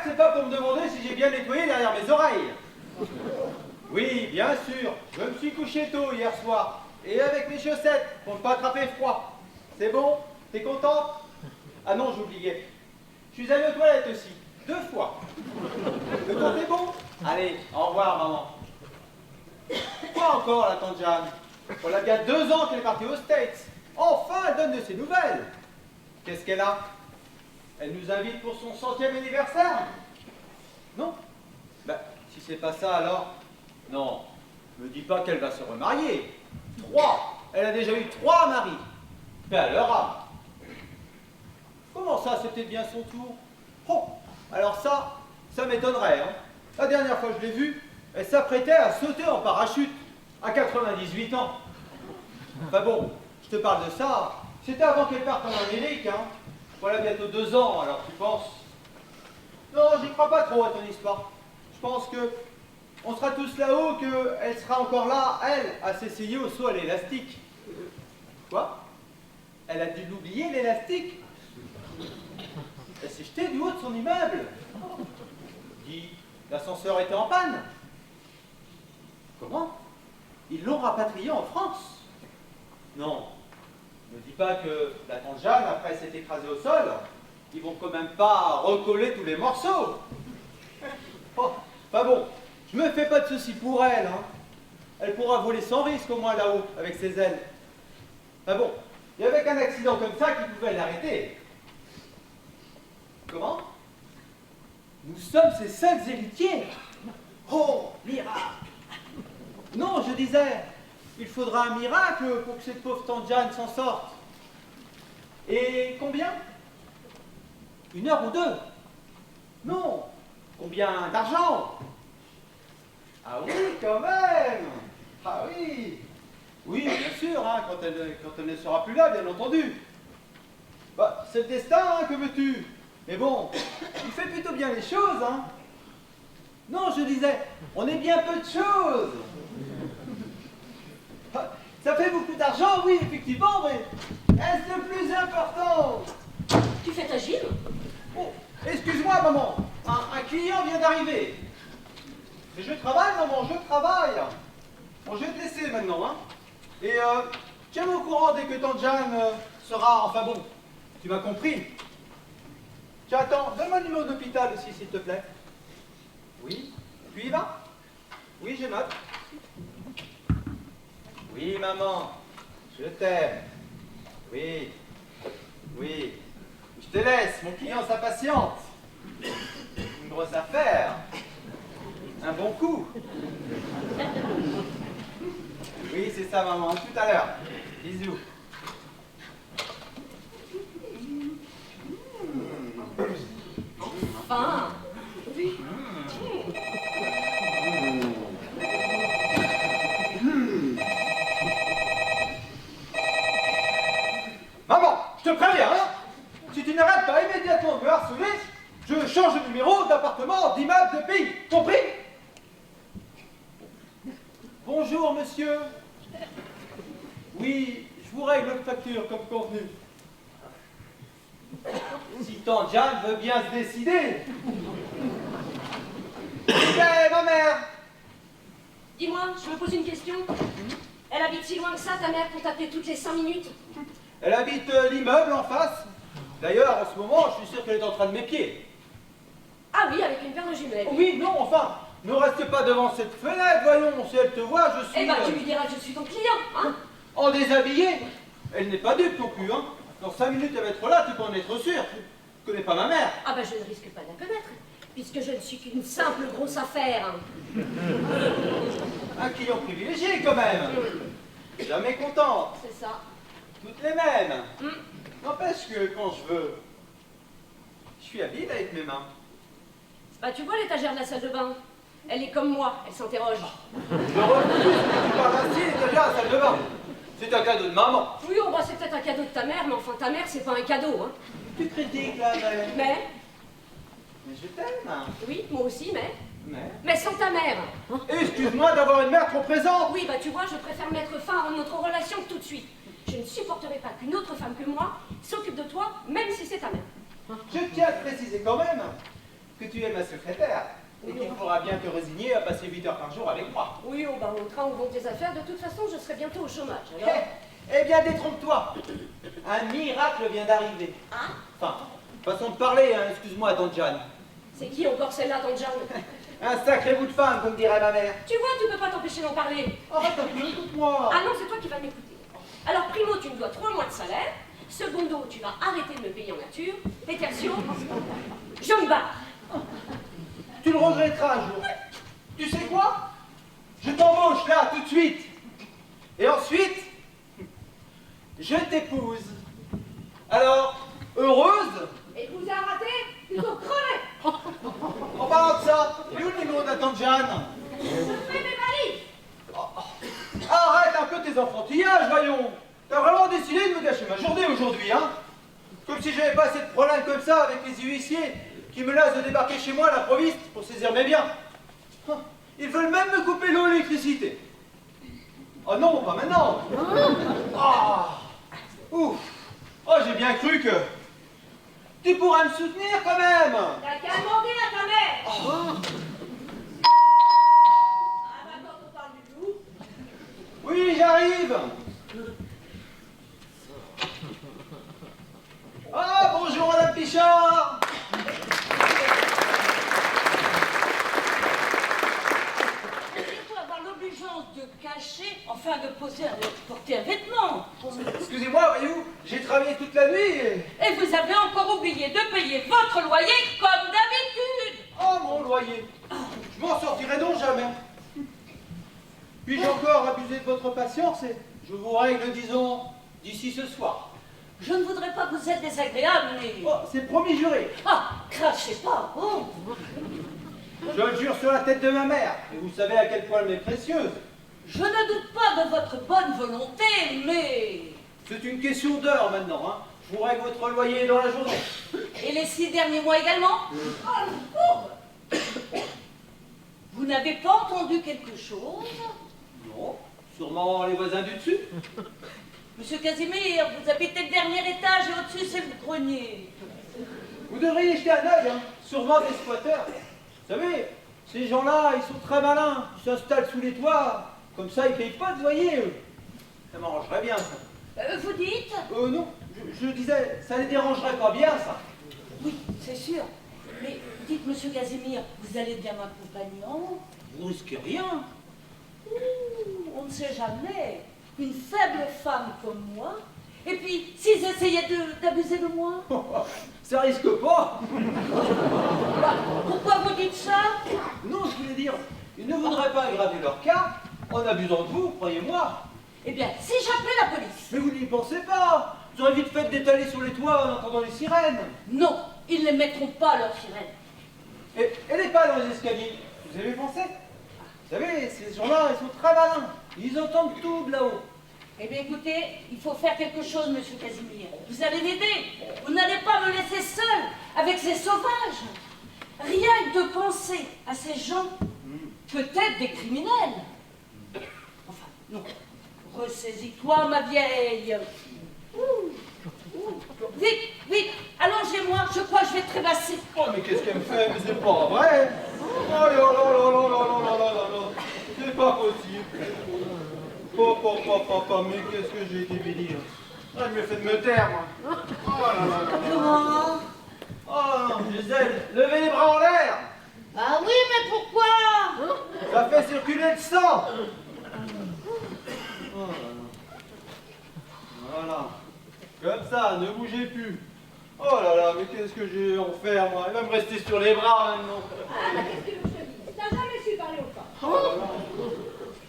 c'est pas pour me demander si j'ai bien nettoyé derrière mes oreilles. Oui, bien sûr, je me suis couché tôt hier soir, et avec mes chaussettes, pour ne pas attraper froid. C'est bon? T'es contente? Ah non, j'oubliais. Je suis allé aux toilettes aussi, 2 fois. Le temps est bon? Allez, au revoir, maman. Quoi encore, la tante Jeanne? Voilà bien 2 ans qu'elle est partie aux States. Enfin, elle donne de ses nouvelles. Qu'est-ce qu'elle a? Elle nous invite pour son 100e anniversaire? Non? Ben, si c'est pas ça, alors... Non, me dis pas qu'elle va se remarier. 3. Elle a déjà eu 3 maris. Ben, à leur âme. Comment ça, c'était bien son tour? Oh, alors ça m'étonnerait, hein. La dernière fois que je l'ai vue, elle s'apprêtait à sauter en parachute, à 98 ans. Enfin bon, je te parle de ça, c'était avant qu'elle parte en Amérique, hein. Voilà bientôt 2 ans, alors tu penses? Non, j'y crois pas trop à ton histoire. Je pense que on sera tous là-haut, qu'elle sera encore là, elle, à s'essayer au saut à l'élastique. Quoi? Elle a dû l'oublier, l'élastique? Elle s'est jetée du haut de son immeuble. Dis, l'ascenseur était en panne. Comment? Ils l'ont rapatriée en France? Non. Ne dis pas que la tante Jeanne, après s'est écrasée au sol, ils vont quand même pas recoller tous les morceaux. Oh, pas bon. Je me fais pas de soucis pour elle, hein. Elle pourra voler sans risque au moins là-haut, avec ses ailes. Ah bon, il y avait qu'un accident comme ça qui pouvait l'arrêter. Comment? Nous sommes ses seuls héritiers. Oh, miracle! Non, je disais, il faudra un miracle pour que cette pauvre tante Jeanne s'en sorte. Et combien? 1 heure ou 2? Non. Combien d'argent? Ah oui, quand même! Ah oui! Oui, bien sûr, hein, quand elle ne sera plus là, bien entendu. Bah, c'est le destin, hein, que veux-tu? Mais bon, il fait plutôt bien les choses, hein. Non, je disais, on est bien peu de choses. Ça fait beaucoup d'argent, oui, effectivement, mais est-ce le plus important? Tu fais ta gym? Oh, excuse-moi, maman, un client vient d'arriver. Mais je travaille, maman, je travaille. Bon, je vais te laisser maintenant, hein. Et tiens-moi au courant dès que tante Jeanne sera... Enfin bon, tu m'as compris. Tiens, attends, donne-moi le numéro d'hôpital aussi, s'il te plaît. Oui, tu y vas? Oui, je note. Oui, maman, je t'aime. Oui, oui. Je te laisse, mon client s'impatiente. Une grosse affaire. Un bon coup. Oui, c'est ça, maman. À tout à l'heure. Bisous. Enfin. Oui. Maman, je te préviens, hein? Si tu n'arrêtes pas immédiatement de me harceler, je change de numéro, d'appartement, d'immeuble, de pays. Compris? Bonjour, monsieur. Oui, je vous règle votre facture comme convenu. Si tante Jeanne veut bien se décider. C'est ma mère. Dis-moi, je me pose une question. Elle habite si loin que ça, ta mère, pour t'appeler toutes les 5 minutes? Elle habite l'immeuble en face. D'ailleurs, en ce moment, je suis sûr qu'elle est en train de m'épier. Ah oui, avec une paire de jumelles. Oui, non, enfin, ne reste pas devant cette fenêtre, voyons, si elle te voit, je suis... Eh ben, tu lui diras que je suis ton client, hein? En déshabillé. Elle n'est pas dupe non plus, hein. Dans 5 minutes, elle va être là, tu peux en être sûr. Tu connais pas ma mère. Ah ben, je ne risque pas de la connaître, puisque je ne suis qu'une simple grosse affaire. Un client privilégié, quand même. Jamais contente. C'est ça. Toutes les mêmes. N'empêche que quand je veux, je suis habile avec mes mains. Bah, tu vois l'étagère de la salle de bain? Elle est comme moi, elle s'interroge. Je refuse que tu parles ainsi, l'étagère à la salle de bain. C'est un cadeau de maman. Oui, oh, bah, c'est peut-être un cadeau de ta mère, mais enfin, ta mère, c'est pas un cadeau, hein. Tu critiques, là, mais... Mais je t'aime. Oui, moi aussi, mais... Mais... Mais sans ta mère. Hein? Excuse-moi d'avoir une mère trop présente. Oui, bah, tu vois, je préfère mettre fin à notre relation tout de suite. Je ne supporterai pas qu'une autre femme que moi s'occupe de toi, même si c'est ta mère. Je tiens à te préciser quand même que tu es ma secrétaire et qu'il faudra bien te résigner à passer 8 heures par jour avec moi. Oui, oh, bah, au train où vont tes affaires, de toute façon, je serai bientôt au chômage. Alors... Eh bien, détrompe-toi. Un miracle vient d'arriver. Hein? Enfin, façon de parler, hein, excuse-moi, tante Jeanne. C'est qui encore celle-là, tante Jeanne? Un sacré bout de femme, comme dirait ma mère. Tu vois, tu peux pas t'empêcher d'en parler. Arrête un peu, écoute-moi. Ah non, c'est toi qui vas m'écouter. Alors, primo, tu me dois 3 mois de salaire. Secondo, tu vas arrêter de me payer en nature. Et tertio, je me barre. Tu le regretteras un jour. Tu sais quoi? Je t'embauche là, tout de suite. Et ensuite, je t'épouse. Alors, heureuse? Et vous a raté, plutôt crevé. En parlant de ça, il est où le numéro de la tante Jeanne? Je fais mes valises. Arrête un peu tes enfantillages, voyons. T'as vraiment décidé de me gâcher ma journée aujourd'hui, hein? Comme si j'avais pas assez de problèmes comme ça avec les huissiers qui menacent de débarquer chez moi à l'improviste pour saisir mes biens. Ils veulent même me couper l'eau et l'électricité. Oh non, pas maintenant. Ah, ouf. Oh, j'ai bien cru que... Tu pourras me soutenir quand même. T'as qu'à demander à ta mère. Oh. Ah, maintenant qu'on parle du loup. Oui, j'arrive. Ah, bonjour Madame Pichard. Il faut avoir l'obligeance de cacher, enfin de porter un vêtement. Excusez-moi, voyez-vous, j'ai travaillé toute la nuit et... Et vous avez encore oublié de payer votre loyer comme d'habitude. Oh, mon loyer. Je m'en sortirai donc jamais. Puis-je encore abuser de votre patience et je vous règle, disons, d'ici ce soir. Je ne voudrais pas vous être désagréable, mais... Oh, c'est promis juré. Ah, crachez pas, oh. Je le jure sur la tête de ma mère. Et vous savez à quel point elle m'est précieuse. Je ne doute pas de votre bonne volonté, mais... C'est une question d'heure maintenant, hein. Je vous règle votre loyer dans la journée. Et les 6 derniers mois également? Ah, le pauvre. Vous n'avez pas entendu quelque chose? Non, sûrement les voisins du dessus. Monsieur Casimir, vous habitez le dernier étage et au-dessus c'est le grenier. Vous devriez y jeter un œil, hein. Sûrement des squatteurs. Vous savez, ces gens-là, ils sont très malins. Ils s'installent sous les toits. Comme ça, ils ne payent pas de loyer, eux. Ça m'arrangerait bien, ça. Vous dites? Non, je disais, ça les dérangerait pas bien, ça. Oui, c'est sûr. Mais dites, monsieur Casimir, vous allez bien m'accompagner en haut? Vous risquez rien. On ne sait jamais. Une faible femme comme moi. Et puis, s'ils essayaient d'abuser de moi? Ça risque pas. Pourquoi vous dites ça? Non, je voulais dire, ils ne voudraient pas aggraver leur cas en abusant de vous, croyez-moi. Eh bien, si j'appelais la police? Mais vous n'y pensez pas. Vous aurez vite fait d'étaler sur les toits en entendant les sirènes. Non, ils ne mettront pas leur sirène. Et les pas dans les escaliers, vous avez pensé? Vous savez, ces gens-là, ils sont très malins. Ils entendent tout de là-haut. Eh bien, écoutez, il faut faire quelque chose, monsieur Casimir. Vous allez m'aider. Vous n'allez pas me laisser seul avec ces sauvages. Rien que de penser à ces gens, peut-être des criminels. Enfin, non. Ressaisis-toi, ma vieille. Vite, vite, allongez-moi, je crois que je vais trébasser. Oh, mais qu'est-ce qu'elle me fait? Mais c'est pas vrai. Oh là là là là là là là là là. C'est pas possible. Papa, mais qu'est-ce que j'ai été béni. Ah, je me fais de me taire, moi. Oh là là là là. Comment? Oh non, Gisèle, levez les bras en l'air. Ah oui, mais pourquoi? Ça fait circuler le sang. Oh là là. Voilà. Comme ça, ne bougez plus. Oh là là, mais qu'est-ce que j'ai en faire, moi? Il va me rester sur les bras maintenant. Ah, bah, qu'est-ce que je te dis? T'as jamais su parler aux femmes. Oh là là.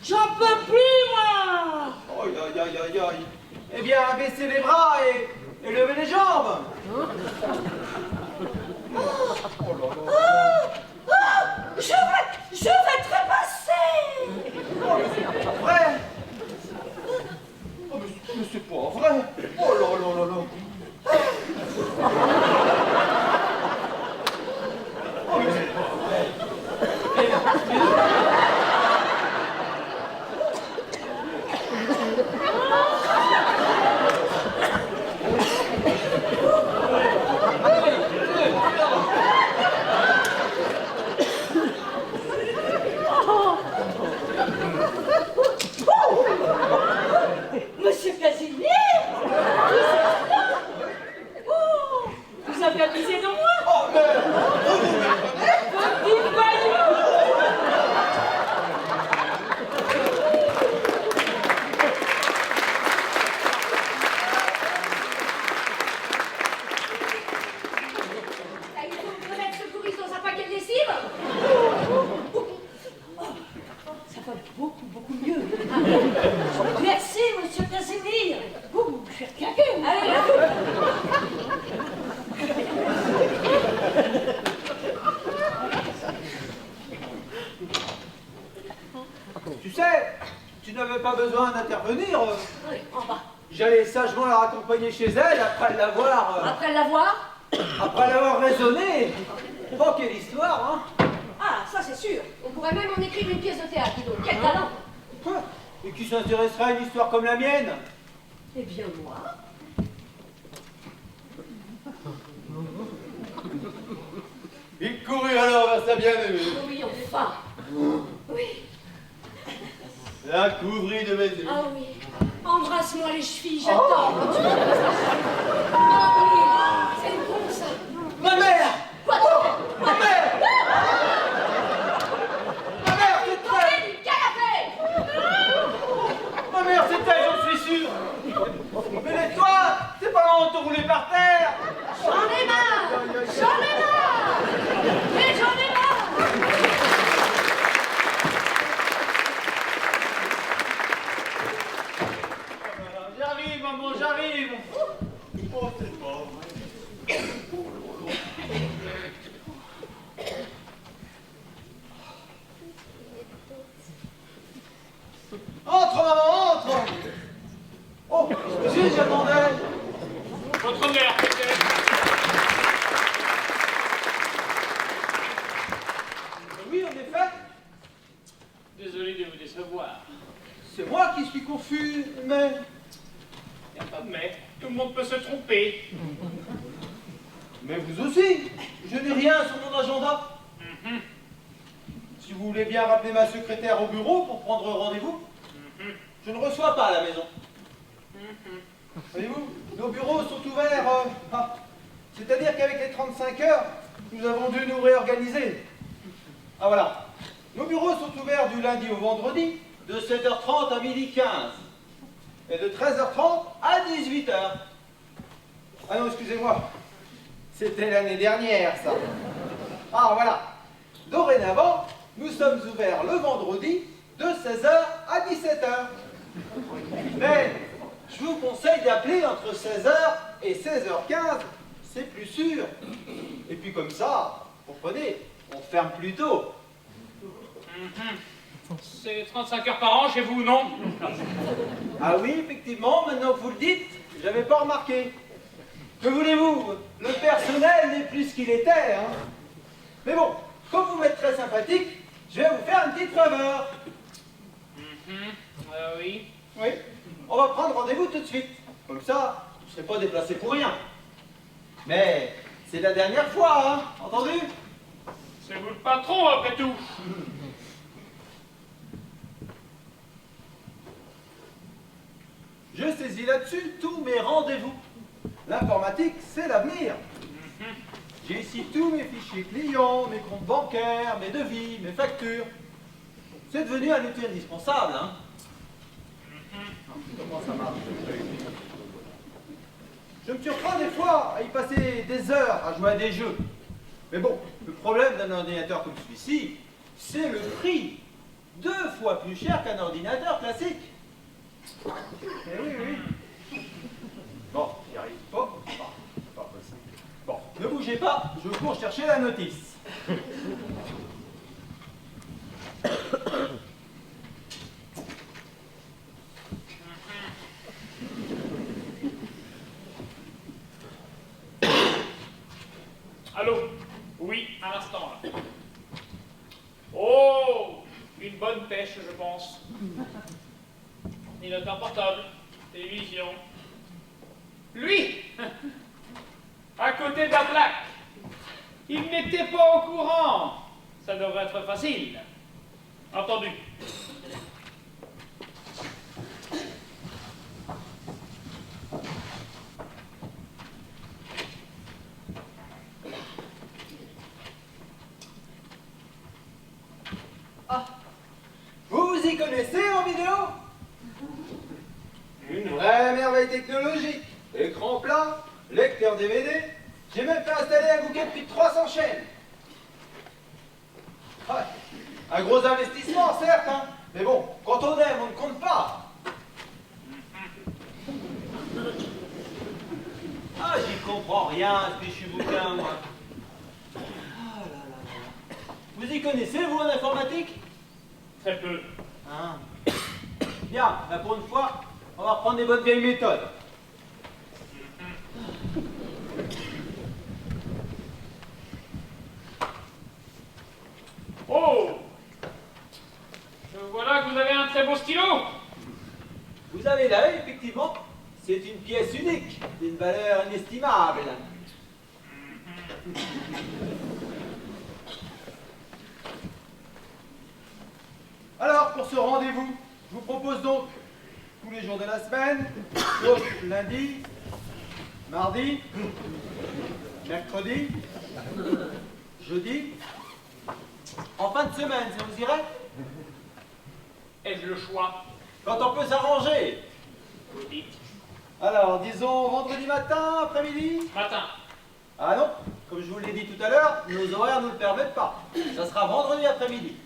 J'en peux plus, moi. Oh, aïe, aïe, aïe, aïe. Eh bien, baissez les bras et levez les jambes. Oh là là. Je vais trépasser. Oh, mais c'est pas vrai. Oh, mais c'est pas vrai. Oh là là là là. Oh, mais c'est pas vrai. n'avais pas besoin d'intervenir. Oui, en bas. J'allais sagement la raccompagner chez elle après l'avoir... Après l'avoir? après l'avoir raisonné. Oh, quelle histoire, hein. Ah, ça c'est sûr. On pourrait même en écrire une pièce de théâtre, dis donc. Quel talent! Et qui s'intéresserait à une histoire comme la mienne? Eh bien, moi. Il courut alors vers sa bien-aimée. Oui, enfin. Oui. La couvrit de baisers. Ah oui. Embrasse-moi les chevilles, j'attends. Ah oui. C'est bon ça. Ma mère! Quoi? Ma mère! Ma mère, c'est elle! Tombez du canapé! Ma mère, c'est elle, j'en suis sûr! Mais toi, c'est pas la honte de rouler par terre! J'en ai marre! J'en ai marre! Mais j'en ai marre! J'arrive, maman, j'arrive! Oh, c'est pas vrai. Entre, maman, entre! Oh, excusez, j'attendais! Votre mère, peut-être. Oui, en effet, Désolé de vous décevoir. c'est moi qui suis confus, mais... Il n'y a pas de mais. Tout le monde peut se tromper. Mais vous aussi, je n'ai rien sur mon agenda. Si vous voulez bien rappeler ma secrétaire au bureau pour prendre rendez-vous, je ne reçois pas à la maison. Voyez-vous, nos bureaux sont ouverts, c'est-à-dire qu'avec les 35 heures, nous avons dû nous réorganiser. Ah voilà, nos bureaux sont ouverts du lundi au vendredi, de 7h30 à 12h15, et de 13h30 à 18h. Ah non, excusez-moi, c'était l'année dernière, ça. Ah voilà, dorénavant, nous sommes ouverts le vendredi de 16h à 17h. Mais je vous conseille d'appeler entre 16h et 16h15, c'est plus sûr. Et puis comme ça, vous comprenez, on ferme plus tôt. C'est 35 heures par an chez vous, non? Ah oui, effectivement, maintenant que vous le dites, j'avais pas remarqué. Que voulez-vous, le personnel n'est plus ce qu'il était, hein. Mais bon, comme vous m'êtes très sympathique, je vais vous faire une petite faveur. Oui. Oui, on va prendre rendez-vous tout de suite. Comme ça, je ne serai pas déplacé pour rien. Mais c'est la dernière fois, hein, entendu? C'est vous le patron, après tout. Je saisis là-dessus tous mes rendez-vous. L'informatique, c'est l'avenir. J'ai ici tous mes fichiers clients, mes comptes bancaires, mes devis, mes factures. C'est devenu un outil indispensable, hein. Comment ça marche? Je me surprends des fois à y passer des heures à jouer à des jeux. Mais bon, le problème d'un ordinateur comme celui-ci, c'est le prix. 2 fois plus cher qu'un ordinateur classique. Eh oui, oui. Bon, j'y arrive pas. Pas possible. Bon, ne bougez pas, je cours chercher la notice. Allô? Oui, un instant, là. Oh! Une bonne pêche, je pense. Ordinateur portable, télévision. Lui! À côté de la plaque. Il n'était pas au courant. Ça devrait être facile. Entendu. Vous vous y connaissez en vidéo? Une vraie merveille technologique. Écran plat, lecteur DVD. J'ai même fait installer un bouquet de plus de 300 chaînes. Ouais. Un gros investissement, certes, hein. Mais bon, quand on aime, on ne compte pas. Ah, j'y comprends rien à ce fichu bouquin, moi. Ah là là là. Vous y connaissez, vous, en informatique? Très peu. Ah. Bien, là pour une fois, on va reprendre des bonnes vieilles méthodes. Oh! Je vois là que vous avez un très beau stylo. Vous avez l'œil, effectivement, c'est une pièce unique, d'une valeur inestimable. Alors, pour ce rendez-vous, je vous propose donc tous les jours de la semaine, sauf lundi, mardi, mercredi, jeudi, en fin de semaine, ça vous irait? Ai-je le choix? Quand on peut s'arranger. Vous dites. Alors, disons vendredi matin, après-midi? Matin. Ah non, comme je vous l'ai dit tout à l'heure, nos horaires ne nous le permettent pas. Ça sera vendredi après-midi.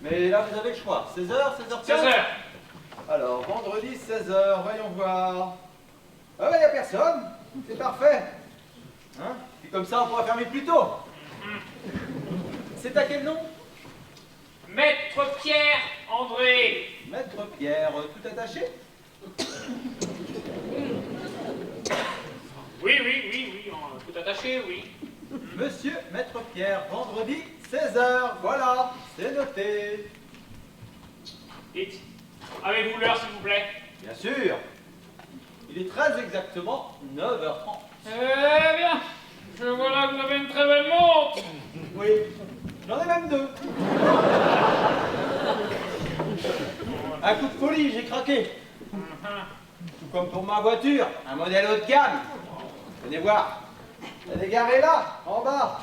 Mais là, vous avez le choix. 16h, 16h15? 16h. Alors, vendredi, 16h, voyons voir. Ah ben, il n'y a personne. C'est parfait. Hein? Et comme ça, on pourra fermer plus tôt. C'est à quel nom? Maître Pierre André. Maître Pierre, tout attaché? Oui, tout attaché, oui. Monsieur Maître Pierre, vendredi, 16h. Voilà, c'est noté. Dites, avez-vous l'heure, s'il vous plaît? Bien sûr. Il est très exactement 9h30. Eh bien, je vois là que vous avez une très belle montre. Oui, j'en ai même deux. Un coup de folie, j'ai craqué. Tout comme pour ma voiture, un modèle haut de gamme. Venez voir. Elle est garée là, en bas.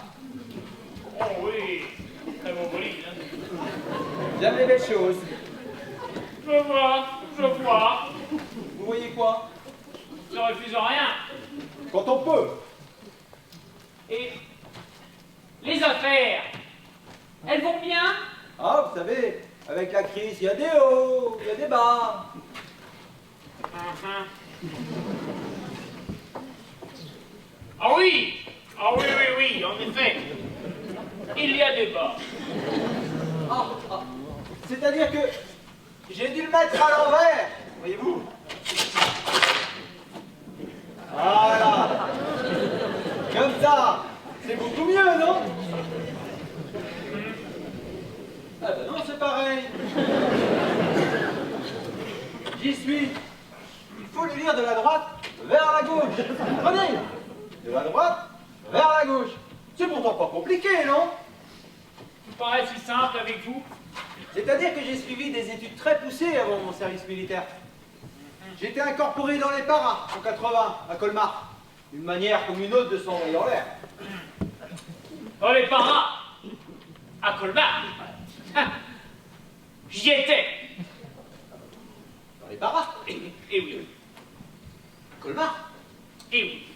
Oh oui, très beau bolide. Hein. J'aime les belles choses. Je vois. Vous voyez quoi? Je refuse rien. Quand on peut. Et les affaires, elles vont bien? Ah, vous savez, avec la crise, il y a des hauts, il y a des bas. Ah oui, en effet. Il y a des bas. Ah. C'est-à-dire que j'ai dû le mettre à l'envers, voyez-vous. Voilà. Comme ça, c'est beaucoup mieux, non? Ah ben non, c'est pareil. J'y suis. Il faut le lire de la droite vers la gauche. Comprenez? De la droite vers la gauche. C'est pourtant pas compliqué, non? Tout paraît si simple avec vous. C'est-à-dire que j'ai suivi des études très poussées avant mon service militaire. J'ai été incorporé dans les paras en 80 à Colmar. Une manière comme une autre de s'envoyer en l'air. Dans les paras, à Colmar. J'y étais. Dans les paras? Et oui. À Colmar? Et oui.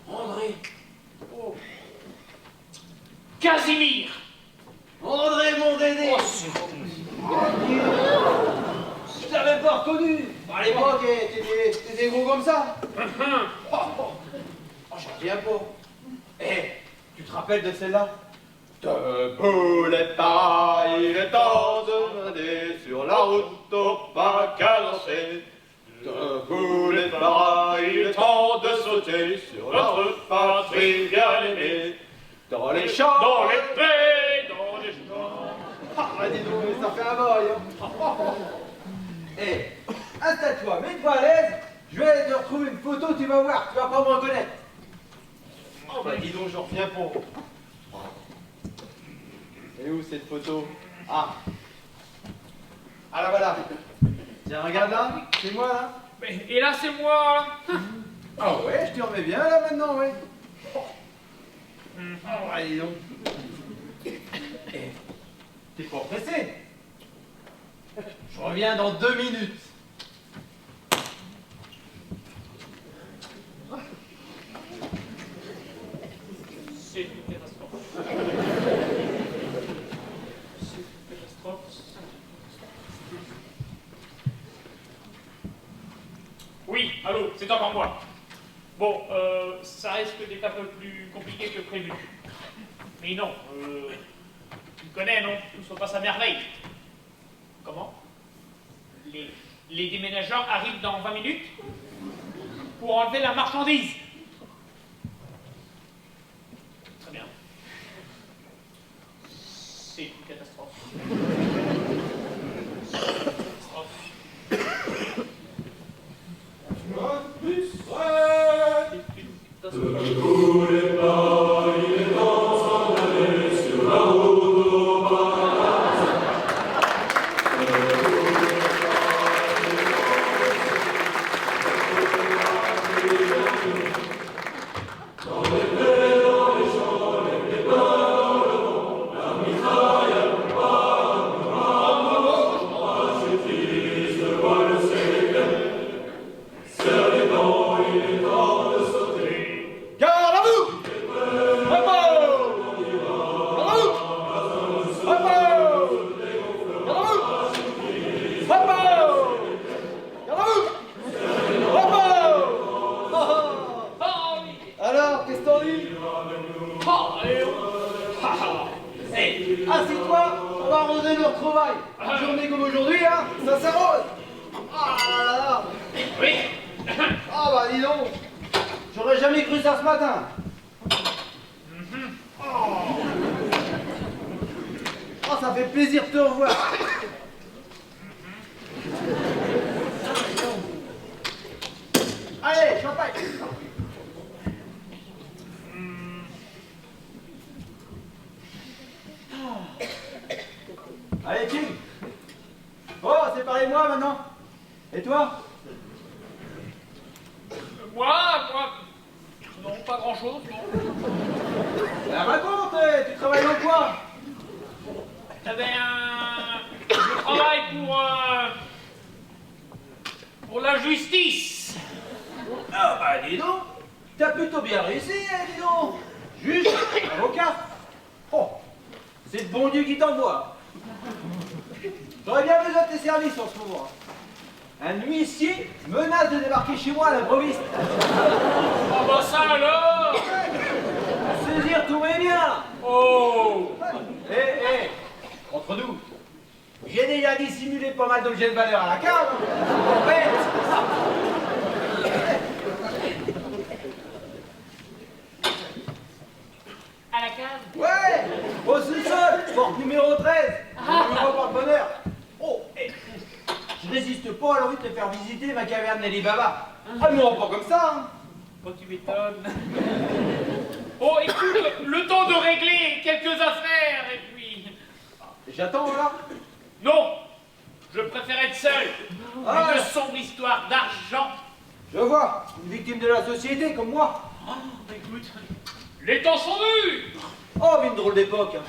André. Oh. Casimir. André, mon Dédé. Je t'avais pas reconnu. À l'époque, t'étais des gros comme ça. Oh, j'en reviens pas. Eh, tu te rappelles de celle-là? Debout les pas, il est temps de mener sur la route au pas cadencé. Debout les pas, il est temps de sauter sur notre patrie bien aimée. Dans les champs, Dans les prés, dans les champs. Ah, dis donc, mais ça fait un bail, hein. Eh, installe-toi, mets-toi à l'aise, je vais te retrouver une photo, tu vas voir, tu vas pas me reconnaître. Oh bah dis donc, j'en reviens pour. Et où cette photo? Ah. Ah là voilà. Tiens, regarde là, c'est moi là. Et là, c'est moi. Ah ouais, je te remets bien là maintenant, ouais. Oh, allez donc. Eh, t'es pas pressé? Je reviens dans 2 minutes. C'est une catastrophe. C'est une catastrophe. Oui, allô, c'est encore moi. Bon, ça risque d'être un peu plus compliqué que prévu. Mais non, tu me connais, non? Tout se passe à merveille. Comment? Les déménageurs arrivent dans 20 minutes pour enlever la marchandise. Très bien. C'est une catastrophe. Alors, qu'est-ce que t'en dis? Assieds-toi, on va arroser nos retrouvailles. Une journée comme aujourd'hui, hein, ça s'arrose. Ah là là là. Oui. Ah bah dis donc, j'aurais jamais cru ça ce matin. Oh, ça fait plaisir de te revoir. Allez, champagne. Allez, King. Oh, séparez-moi maintenant. Et toi? Moi, non, pas grand-chose, non. Ben, raconte, tu travailles dans quoi? Je travaille pour la justice. Ah bah dis donc, t'as plutôt bien réussi, hein, dis donc. Juge, avocat. Oh, c'est le bon Dieu qui t'envoie. J'aurais bien besoin de tes services en ce moment. Un huissier menace de débarquer chez moi à l'improviste. Ah bah ça alors. Saisir tous mes biens. Oh. Entre nous, j'ai déjà dissimulé pas mal d'objets de valeur à la cave. En fait. À la cave. Ouais, au sous-sol, porte numéro 13. Numéro porte-bonheur. Oh, je résiste pas à l'envie de te faire visiter ma caverne d'Ali Baba. Ah, mais pas comme ça, hein. Oh, tu m'étonnes. Oh, écoute, le temps de régler quelques affaires et puis... J'attends, là. Non, je préfère être seul. Ah. Une sombre histoire d'argent. Je vois, une victime de la société comme moi. Oh, écoute, les temps sont durs. Oh, mais une drôle d'époque. Hein.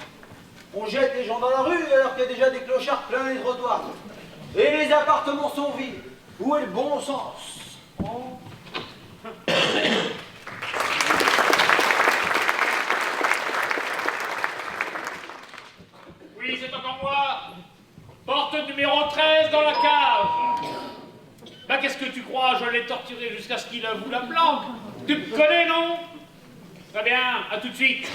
On jette les gens dans la rue alors qu'il y a déjà des clochards plein les trottoirs. Et les appartements sont vides. Où est le bon sens? Oh. Oui, c'est encore moi. Porte numéro 13 dans la cave. Bah, qu'est-ce que tu crois? Je l'ai torturé jusqu'à ce qu'il avoue la planque. Tu me connais, non? Très bien, à tout de suite.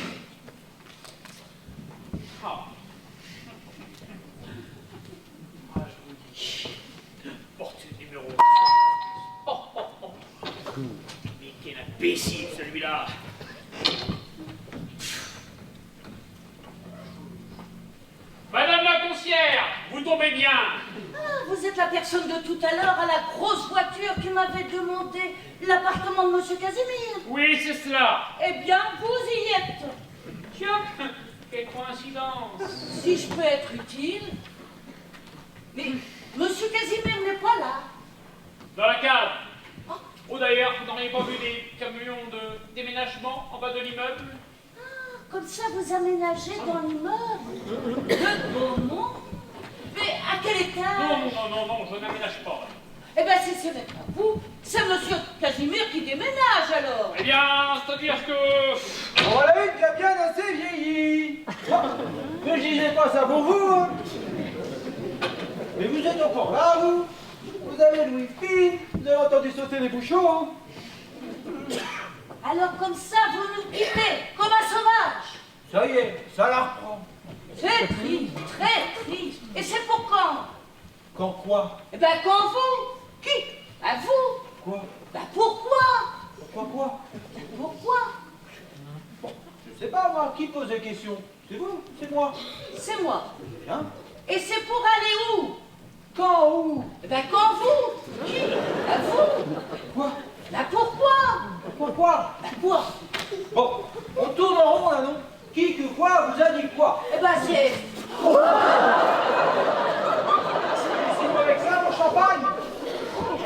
Ah. Ah, je vous dis. Porte numéro 13. Oh, oh, oh. Mais quel imbécile, celui-là. Madame la concierge, vous tombez bien. Ah, vous êtes la personne de tout à l'heure à la grosse voiture qui m'avait demandé l'appartement de Monsieur Casimir. Oui, c'est cela. Eh bien, vous y êtes. Tiens, quelle coïncidence. Si je peux être utile. Mais Monsieur Casimir n'est pas là. Dans la cave. Oh, d'ailleurs, vous n'auriez pas vu des camions de déménagement en bas de l'immeuble? Comme ça, vous aménagez dans l'immeuble de Beaumont. Mais à quel étage? Non, je n'aménage pas. Eh bien, si ce n'est pas vous, c'est Monsieur Casimir qui déménage alors. Eh bien, c'est-à-dire que... Voilà une qui a bien assez vieilli. Ne disais pas ça pour vous, hein. Mais vous êtes encore là, vous. Vous avez le wifi, vous avez entendu sauter les bouchons. Alors comme ça, vous nous quittez, comme un sauvage. Ça y est, ça la reprend. C'est triste, très triste. Et c'est pour quand? Quand quoi? Eh ben quand vous. Qui? À vous. Quoi? Ben pourquoi? Pourquoi quoi? Pourquoi? Je sais pas, moi, qui pose des questions? C'est vous? C'est moi? C'est moi. Bien. Et c'est pour aller où? Quand? Où? Eh ben quand vous. Qui? À vous. Quoi? Ben pourquoi? Pourquoi? Ben quoi? Bon, on tourne en rond là, non? Qui, que quoi, vous a dit quoi? Eh ben c'est... C'est pas avec ça, mon champagne?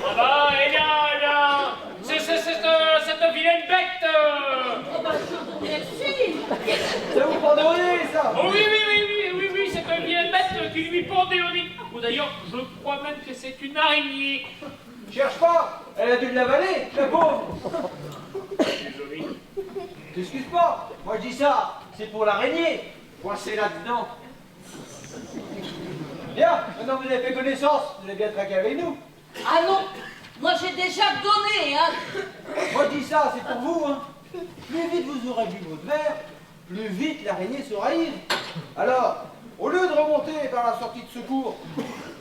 Ah bah, eh bien, c'est cette vilaine bête. Oh ben je vous remercie. Ça vous pardonnez, ça? Oh oui, c'est une vilaine bête qui lui pendait au nez. Ou d'ailleurs, je crois même que c'est une araignée. Cherche pas, elle a dû l'avaler, la pauvre. Désolé. T'excuses pas, moi je dis ça, c'est pour l'araignée, coincée là-dedans. Bien, maintenant vous avez fait connaissance, vous allez bien traquer avec nous. Ah non, moi j'ai déjà donné, hein. Moi je dis ça, c'est pour vous, hein. Plus vite vous aurez bu votre verre, plus vite l'araignée sera ivre. Alors, au lieu de remonter par la sortie de secours,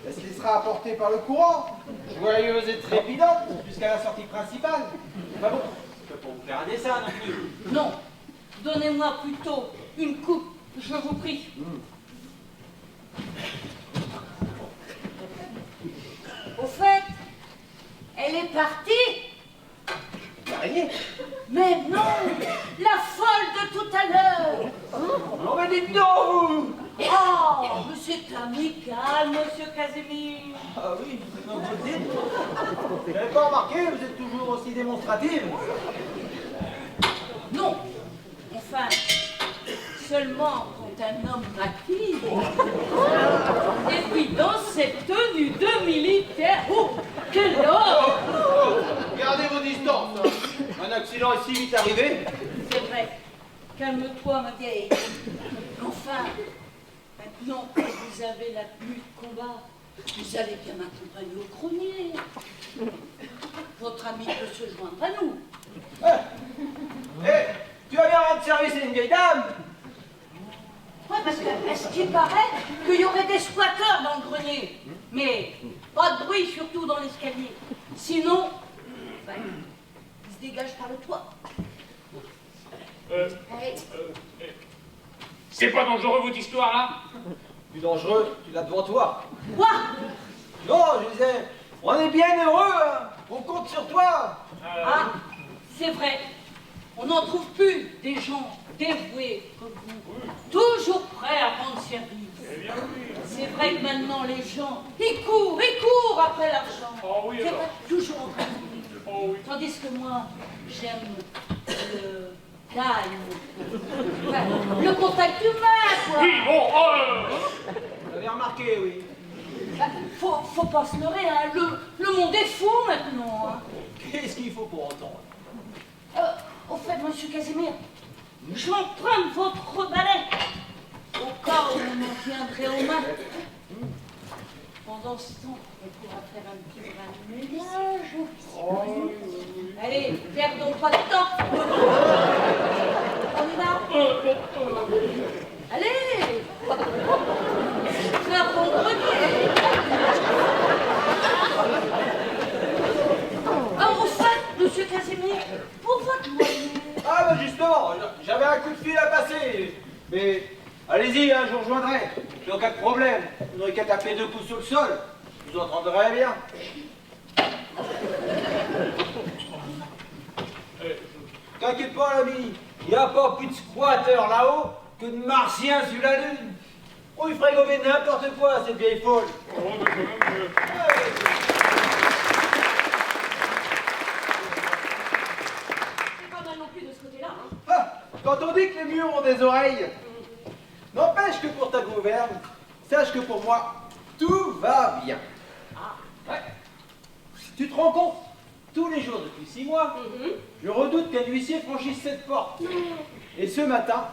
elle se laissera apporter par le courant, joyeuse et trépidante, jusqu'à la sortie principale. Enfin bon, je peux pas vous faire un dessin non plus. Non, donnez-moi plutôt une coupe, je vous prie. Au fait, elle est partie. L'araignée? Mais non, la folle de tout à l'heure. Non mais dites donc, vous! Oh, mais c'est amical, monsieur Casimir. Ah oui, maintenant que vous le dites. Vous n'avez pas remarqué, vous êtes toujours aussi démonstrative. Non, enfin, seulement quand un homme maquille. Et puis dans cette tenue de militaire, oh, quel homme! Gardez vos distances. Hein. Un accident est si vite arrivé. C'est vrai, calme-toi ma vieille. Enfin, maintenant que vous avez la tenue de combat, vous allez bien m'accompagner au grenier. Votre ami peut se joindre à nous. Tu vas bien rendre service à une vieille dame? Ouais, parce qu'à ce qu'il paraît qu'il y aurait des squatteurs dans le grenier. Mais pas de bruit, surtout dans l'escalier. Sinon, ben, ils se dégagent par le toit. Hey. C'est pas dangereux votre histoire là? Plus dangereux, tu l'as devant toi. Quoi? Non, je disais, on est bien heureux, hein. On compte sur toi. Ah, c'est vrai. On n'en trouve plus des gens dévoués comme vous. Toujours prêts à rendre service. C'est vrai que maintenant les gens, ils courent après l'argent. Oh oui, C'est alors. vrai, toujours en train de courir. Oh oui. Tandis que moi, j'aime le calme. Enfin, le contact humain, quoi. Oui, bon, Vous avez remarqué, oui. Bah, faut pas se leurrer, hein. Le monde est fou maintenant. Hein. Qu'est-ce qu'il faut pour entendre? Au fait, monsieur Casimir, j'emprunte votre balai au cas où on en viendrait aux mains. Pendant ce temps, on pourra faire un petit brin de ménage. Allez, perdons pas de temps. On y va. Allez, c'est un bon grenier. Ah, au fait, monsieur Casimir, pour votre loyer. Ah bah justement, j'avais un coup de fil à passer. Mais allez-y, hein, je vous rejoindrai. Puis en cas de problème, vous n'aurez qu'à taper 2 coups sur le sol. Vous entendrez bien. T'inquiète pas, l'ami. Il n'y a pas plus de squatteurs là-haut que de martiens sur la lune. Oh, il ferait gober n'importe quoi, cette vieille folle. C'est pas mal non plus de ce côté-là, hein. Ah, quand on dit que les murs ont des oreilles, n'empêche que pour ta gouverne, sache que pour moi, tout va bien. Ouais. Tu te rends compte, tous les jours depuis 6 mois, je redoute qu'un huissier franchisse cette porte. Et ce matin,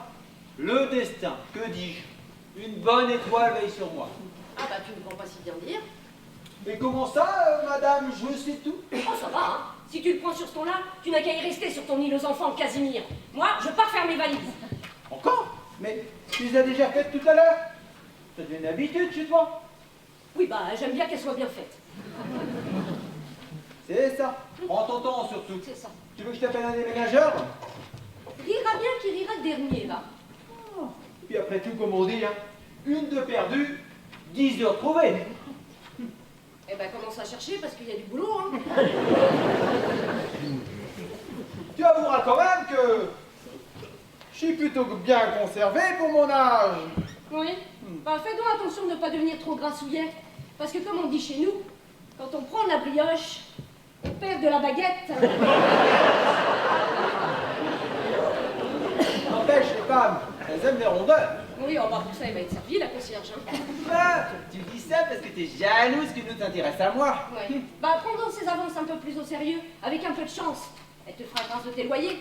le destin, que dis-je? Une bonne étoile veille sur moi. Ah bah tu ne peux pas si bien dire. Mais comment ça, madame, je sais tout? Oh ça va, hein. Si tu le prends sur ce ton-là, tu n'as qu'à y rester sur ton île aux enfants, Casimir. Moi, je pars faire mes valises. Encore? Mais tu les as déjà faites tout à l'heure? Ça devient une habitude chez toi. Oui, bah, j'aime bien qu'elle soit bien faite. C'est ça. Prends ton temps surtout. C'est ça. Tu veux que je t'appelle un déménageur? Rira bien qui rira le dernier, là. Et puis après tout, comme on dit, hein, une de perdue, 10 de retrouvée. Eh ben, commence à chercher parce qu'il y a du boulot, hein. Tu avoueras quand même que je suis plutôt bien conservé pour mon âge. Oui. Bah, fais donc attention de ne pas devenir trop grassouillet. Parce que comme on dit chez nous, quand on prend la brioche, on perd de la baguette. N'empêche, les femmes, elles aiment les rondeurs. Oui, oh, bah, pour ça, il va être servi, la concierge. Hein. Ah, tu dis ça parce que t'es jalouse que nous t'intéresse à moi. Ouais. Bah, prends donc ces avances un peu plus au sérieux, avec un peu de chance. Elle te fera grâce de tes loyers.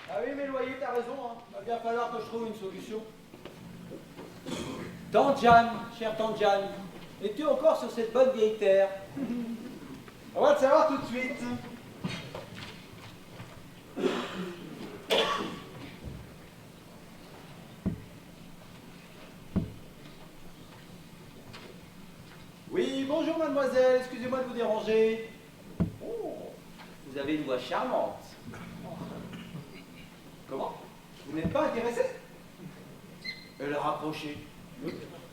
Ah oui, mes loyers, t'as raison, hein. Va bien falloir que je trouve une solution. Tante Jeanne, chère tante Jeanne, es-tu encore sur cette bonne vieille terre? On va le savoir tout de suite. Oui, bonjour mademoiselle, excusez-moi de vous déranger. Oh, vous avez une voix charmante. Comment? Vous n'êtes pas intéressé? Elle a rapproché.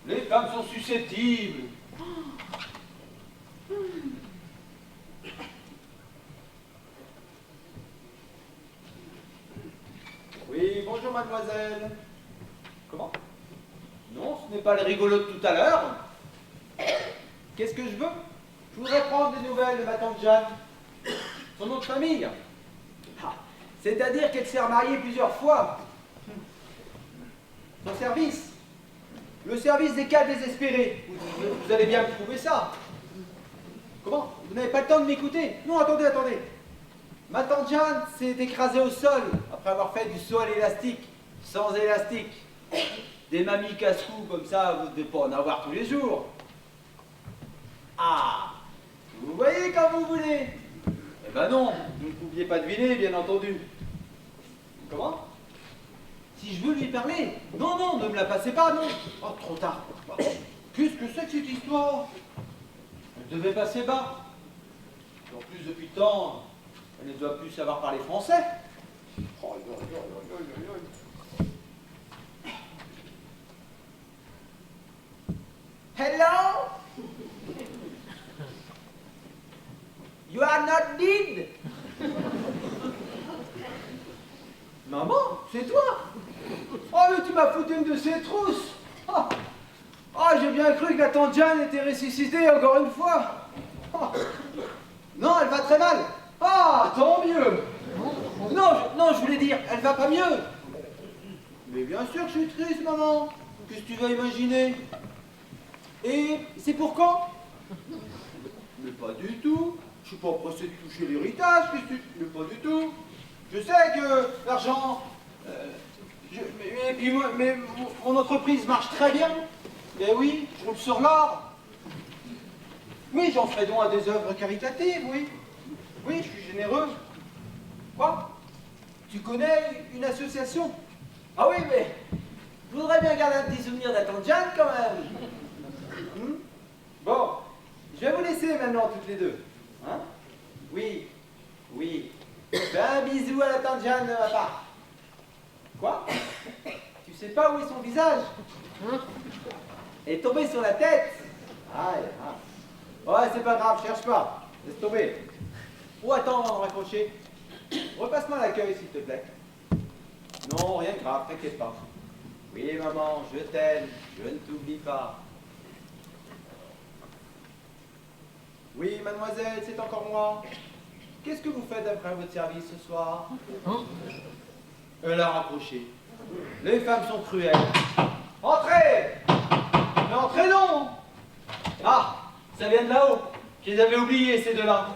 Les femmes sont susceptibles. Oui, bonjour mademoiselle. Comment? Non, ce n'est pas le rigolo de tout à l'heure. Qu'est-ce que je veux? Je voudrais prendre des nouvelles de ma tante Jeanne. Son nom de famille. Ah, c'est-à-dire qu'elle s'est remariée plusieurs fois. Son service. Le service des cas désespérés. Vous allez bien me trouver ça. Comment? Vous n'avez pas le temps de m'écouter? Non, attendez, attendez. Ma tante Jeanne s'est écrasée au sol après avoir fait du saut à l'élastique, sans élastique. Des mamies casse-cou comme ça, vous ne devez pas en avoir tous les jours. Ah, vous voyez quand vous voulez. Eh ben non, vous ne pouviez pas deviner, bien entendu. Comment? Si je veux lui parler? Non, non, ne me la passez pas, non. Oh, trop tard. Qu'est-ce que c'est que cette histoire? Elle devait passer bas. En plus, depuis le temps, elle ne doit plus savoir parler français. Oh, Hello? You are not dead? Maman, c'est toi? Oh, mais tu m'as foutu une de ces trousses. Oh, oh, j'ai bien cru que la tante Jeanne était ressuscitée encore une fois. Oh. Non, elle va très mal. Ah, tant mieux. Non, je voulais dire, elle va pas mieux. Mais bien sûr que je suis triste, maman. Qu'est-ce que tu vas imaginer? Et c'est pour quand? Mais pas du tout. Je suis pas pressé de toucher l'héritage. Mais pas du tout. Je sais que l'argent... et puis mon entreprise marche très bien. Eh oui, je roule sur l'or. Oui, j'en ferai don à des œuvres caritatives, oui. Oui, je suis généreux. Quoi? Tu connais une association? Ah oui, mais je voudrais bien garder un petit souvenir de la tante Jeanne quand même. Bon, je vais vous laisser maintenant toutes les deux. Hein? Oui, oui. Fais un bisou à la tante Jeanne de ma part. Quoi? Tu sais pas où est son visage? Elle est tombée sur la tête. Aïe, ah. Ouais, c'est pas grave, cherche pas. Laisse tomber. Oh, attends avant de raccrocher. Repasse-moi l'accueil, s'il te plaît. Non, rien de grave, t'inquiète pas. Oui, maman, je t'aime, je ne t'oublie pas. Oui, mademoiselle, c'est encore moi. Qu'est-ce que vous faites après votre service ce soir? Elle a raccroché. Les femmes sont cruelles. Entrez! Mais entrez donc! Ah, ça vient de là-haut. Je les avais oubliés, ces deux-là.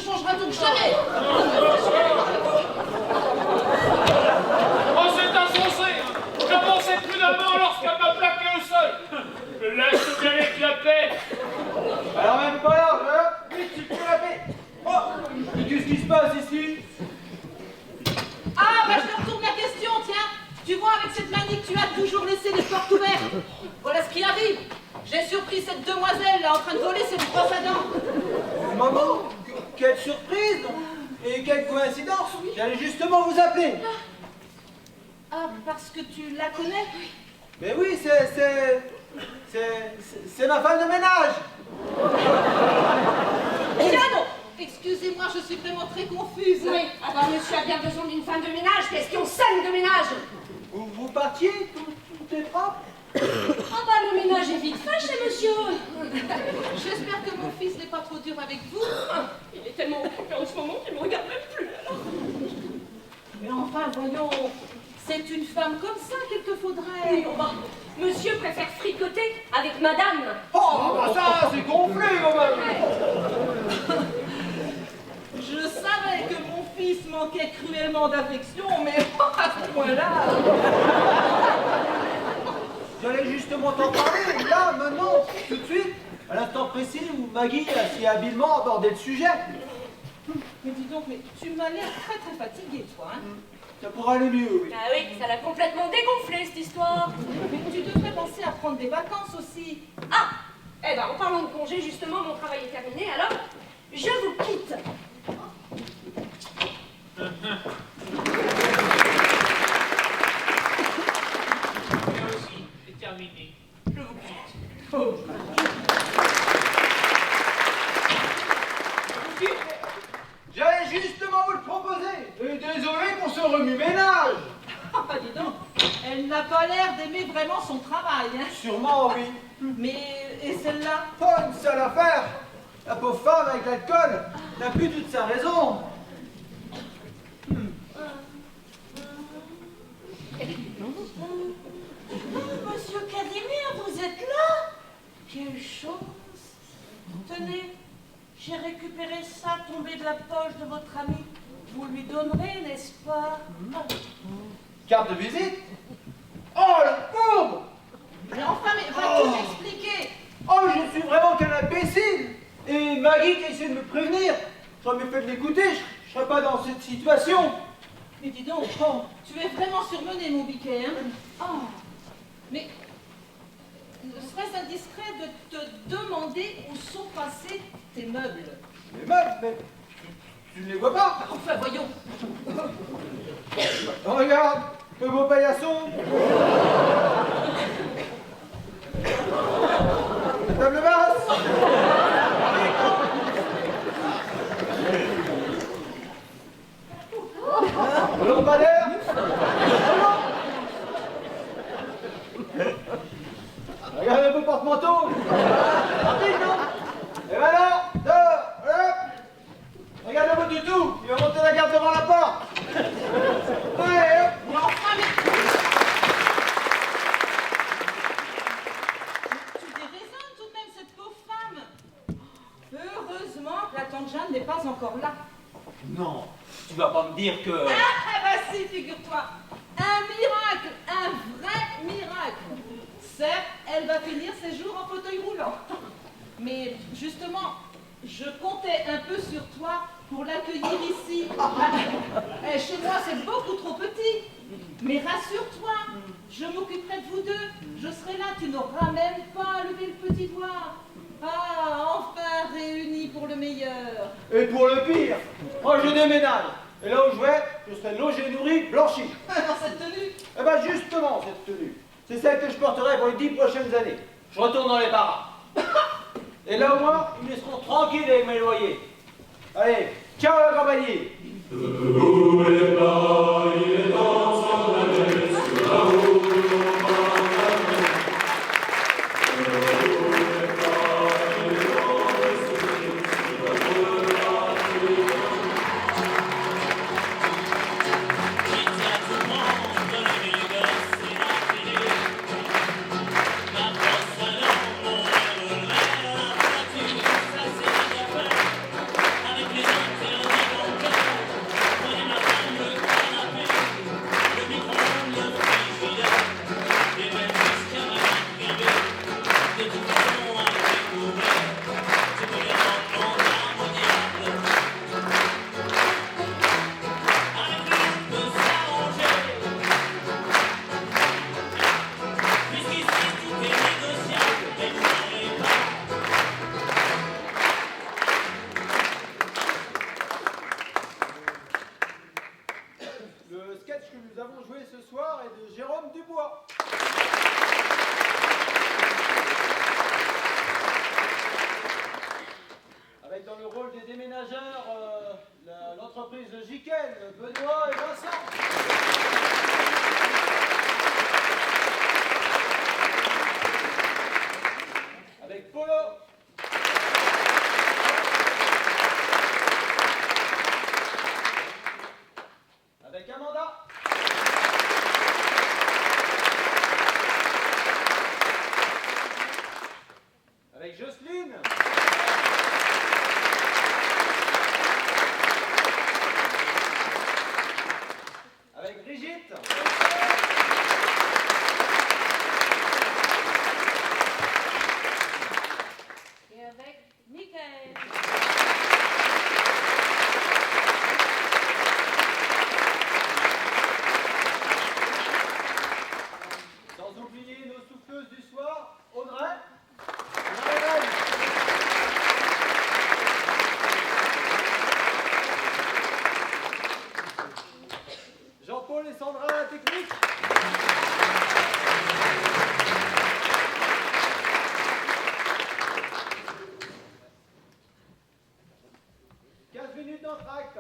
changera donc jamais. Oh, c'est insensé! Je pensais prudemment lorsqu'elle m'a plaqué au sol. Je laisse bien éclater. Alors même pas là, hein? Vite, tu peux la paix. Oh, mais qu'est-ce qui se passe ici? Ah, bah je te retourne la question, tiens. Tu vois, avec cette manie que tu as toujours laissé les portes ouvertes. Voilà ce qui arrive. J'ai surpris cette demoiselle là en train de voler ses brosses à dents. Maman, quelle surprise et quelle coïncidence. J'allais justement vous appeler. Ah, parce que tu la connais? Mais oui, c'est ma femme de ménage. Tiens donc! Excusez-moi, je suis vraiment très confuse. Oui, ah bah, monsieur a bien besoin d'une femme de ménage, question saine de ménage! Vous partiez, tout est propre. Ah bah le ménage est vite fait chez monsieur! J'espère que mon fils n'est pas trop dur avec vous. Il est tellement occupé en ce moment qu'il me regarde même plus alors. Mais enfin, voyons, c'est une femme comme ça qu'il te faudrait. Oui, bah, monsieur préfère fricoter avec madame. Oh, bah ça, c'est gonflé quand même. Ouais. Je savais que mon fils manquait cruellement d'affection, mais pas à ce point-là. J'allais justement t'en parler, là, maintenant, tout de suite, à l'instant précis où Maggie a si habilement abordé le sujet. Mais dis donc, mais tu m'as l'air très très fatiguée, toi. Hein. Ça pourrait aller mieux, oui. Ah oui, ça l'a complètement dégonflé cette histoire. Mais tu devrais penser à prendre des vacances aussi. Ah! Eh ben, en parlant de congé, justement, mon travail est terminé, alors je vous quitte. Moi aussi, c'est terminé. Je vous quitte. J'allais justement vous le proposer. Et désolé pour ce remue-ménage. Ah, bah dis donc, elle n'a pas l'air d'aimer vraiment son travail. Hein. Sûrement, oui. Mais, et celle-là? Pas une seule affaire. La pauvre femme avec l'alcool n'a plus toute sa raison. Monsieur Casimir, vous êtes là? Quelle chance! Tenez, j'ai récupéré ça tombé de la poche de votre ami. Vous lui donnerez, n'est-ce pas? Carte de visite? Oh, la pauvre! Mais enfin, mais vas-tu m'expliquer? Oh, je suis vraiment qu'un imbécile. Et Maggie qui a essayé de me prévenir. J'aurais mieux fait de l'écouter, je serais pas dans cette situation. Mais dis donc, oh, tu es vraiment surmené, mon biquet, hein? Oh, mais serait-ce indiscret de te demander où sont passés tes meubles? Mais meuf, mais tu ne les vois pas? Enfin, voyons. Oh, regarde, le beau paillasson. La table basse. Le lampadaire. Regarde un peu porte-manteau. Rapide, non? Et voilà, deux, hop. Regarde le bout du tout. Il va monter la garde devant la porte. Ouais, hop. Mais enfin, mais... Tu déraisonnes tout de même, cette pauvre femme. Heureusement que la tante Jeanne n'est pas encore là. Non, tu vas pas me dire que... Ah bah si, figure-toi. Un miracle, un vrai miracle. Certes, elle va finir ses jours en fauteuil roulant. Mais justement, je comptais un peu sur toi pour l'accueillir ici. Chez moi, c'est beaucoup trop petit. Mais rassure-toi, je m'occuperai de vous deux. Je serai là, tu n'auras même pas à lever le petit doigt. Ah, enfin réunis pour le meilleur. Et pour le pire, moi je déménage. Et là où je vais, je serai logé, nourri, blanchi. Dans cette tenue. Eh ben justement, cette tenue, c'est celle que je porterai pour les 10 prochaines années. Je retourne dans les paras. Et là au moins, ils me laisseront tranquille avec mes loyers. Allez, ciao la compagnie. Avec les sketch que nous avons joué ce soir est de Jérôme Dubois. Avec dans le rôle des déménageurs l'entreprise Jiquel, Benoît et Vincent. Avec Polo. Avec Amanda. Avec Jocelyne. Avec Brigitte. Et avec Michael. Sans oublier nos souffleuses du soir, Audrey. Marie-Hélène. Jean-Paul et Sandra à la technique. « 15 minutes d'entracte.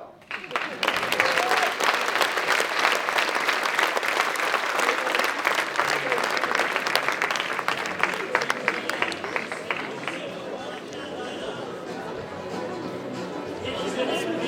Thank you.